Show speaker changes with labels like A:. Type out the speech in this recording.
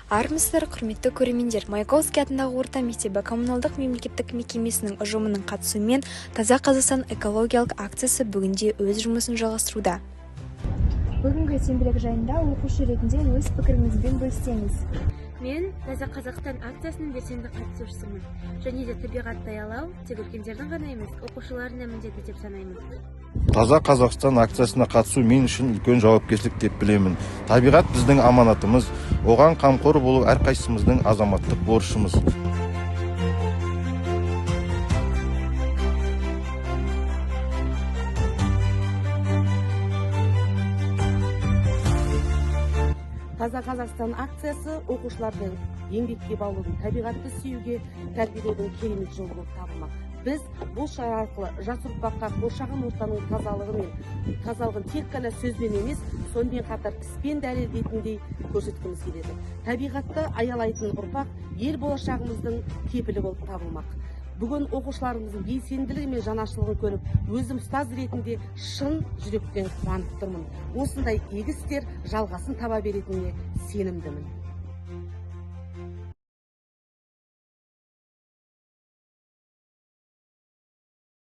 A: Армысыздар, құрметті көрермендер. Маяковский атындағы орта мектебі коммуналдық мемлекеттік мекемесінің ұжымының қатысуымен Таза Қазақстан экологиялық акциясы бүгінде өз жұмысын жалғастыруда. Бүгінгі сенбілік жайында оқушы ретінде өз пікіріңізбен бөліссеңіз.
B: Мен Таза Қазақстан акциясының белсенді қатысушысымын. Және де табиғатты аялау тек үлкендердің ғана емес, оқушылардың да міндеті деп санаймын.
C: Таза Қазақстан акциясына қатысу мен үшін үлкен жауапкершілік деп білемін. Табиғат біздің аманатымыз, оған қамқор болу әрқайсымыздың азаматтық борышымыз.
D: Таза Қазақстан акциясы оқушылардың еңбекке баулудың, табиғатты сүюге тәрбиелеудің керемет жолы болып табылмақ. Біз бұл шара арқылы жас ұрпаққа қоршаған ортаның тазалығын тек қана сөзбен емес, сонымен қатар іспен дәлелдейтіндей көрсеткіміз келеді. Табиғатты аялайтын ұрпақ ел болашағымыздың кепілі болып табылмақ. Бүгін оқушыларымыздың белсенділігі мен жанашырлығын көріп, өзім ұстаз ретінде шын жүректен қуанып тұрмын. Осындай игі істер жалғасын таба беретініне сенімдімін.